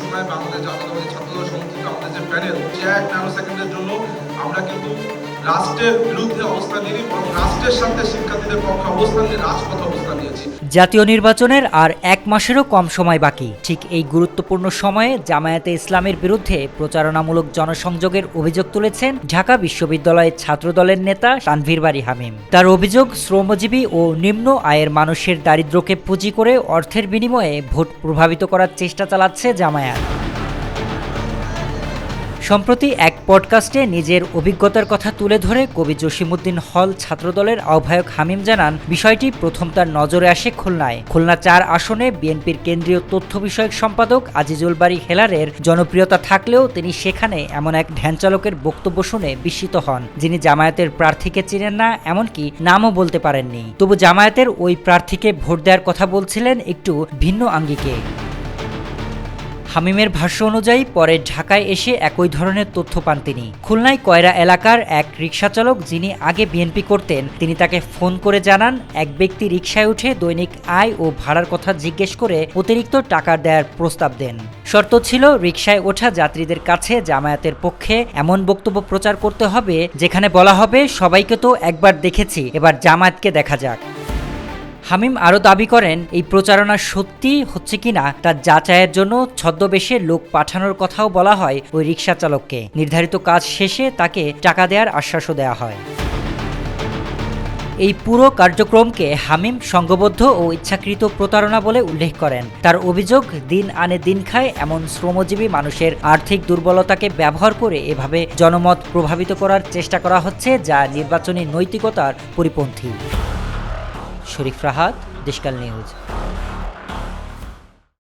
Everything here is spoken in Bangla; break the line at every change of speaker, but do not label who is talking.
সময় বাংলাদেশ জাতীয়তাবাদী ছাত্রদল সমর্থিত আমাদের যে প্যানেল, যে 1 ন্যানো সেকেন্ডের জন্য আমরা কিন্তু রাষ্ট্রের বিরুদ্ধে অবস্থান নিয়ে বরং রাষ্ট্রের সাথে শিক্ষার্থীদের পক্ষে অবস্থান নিয়ে রাজপথে অবস্থান নিয়েছি।
জাতীয় নির্বাচনের আর 1 মাসেরও কম সময় বাকি। ঠিক এই গুরুত্বপূর্ণ সময়ে জামায়াতে ইসলামের বিরুদ্ধে প্রচারণামূলক জনসংযোগের অভিযোগ তুলেছেন ঢাকা বিশ্ববিদ্যালয়ের ছাত্রদলের নেতা তানভীর বারী হামিম। তার অভিযোগ, শ্রমজীবী ও নিম্ন আয়ের মানুষের দারিদ্র্যকে পুঁজি করে অর্থের বিনিময়ে ভোট প্রভাবিত করার চেষ্টা চালাচ্ছে জামায়াত। সম্প্রতি এক পডকাস্টে নিজের অভিজ্ঞতার কথা তুলে ধরে কবি জসিমউদ্দিন হল ছাত্রদলের আহ্বায়ক হামিম জানান, বিষয়টি প্রথম তার নজরে আসে খুলনায়। খুলনা 4 আসনে বিএনপির কেন্দ্রীয় তথ্য বিষয়ক সম্পাদক আজিজুল বারী হেলালের জনপ্রিয়তা থাকলেও তিনি সেখানে এমন এক ধ্যানচালকের বক্তব্য শুনে বিস্মিত হন, যিনি জামায়াতের প্রার্থীকে চিনেন না, এমনকি নামও বলতে পারেননি। তবু জামায়াতের ওই প্রার্থীকে ভোট দেওয়ার কথা বলছিলেন একটু ভিন্ন আঙ্গিকে। হামিমের ভাষ্য অনুযায়ী পরে ঢাকায় এসে একই ধরনের তথ্য পান তিনি। খুলনায় কয়রা এলাকার এক রিকশাচালক, যিনি আগে বিএনপি করতেন, তিনি তাকে ফোন করে জানান, এক ব্যক্তি রিকশায় উঠে দৈনিক আয় ও ভাড়ার কথা জিজ্ঞেস করে অতিরিক্ত টাকা দেওয়ার প্রস্তাব দেন। শর্ত ছিল, রিকশায় ওঠা যাত্রীদের কাছে জামায়াতের পক্ষে এমন বক্তব্য প্রচার করতে হবে যেখানে বলা হবে, সবাইকে তো একবার দেখেছি, এবার জামায়াতকে দেখা যাক। হামিম আরও দাবি করেন, এই প্রচারণা সত্যি হচ্ছে কিনা তা যাচাইয়ের জন্য ছদ্মবেশে লোক পাঠানোর কথাও বলা হয় ওই রিকশা চালককে। নির্ধারিত কাজ শেষে তাকে টাকা দেওয়ার আশ্বাসও দেওয়া হয়। এই পুরো কার্যক্রমকে হামিম সংঘবদ্ধ ও ইচ্ছাকৃত প্রতারণা বলে উল্লেখ করেন। তার অভিযোগ, দিন আনে দিন খায় এমন শ্রমজীবী মানুষের আর্থিক দুর্বলতাকে ব্যবহার করে এভাবে জনমত প্রভাবিত করার চেষ্টা করা হচ্ছে, যা নির্বাচনী নৈতিকতার পরিপন্থী। শরীফ রাহাত, দেশকাল নিউজ।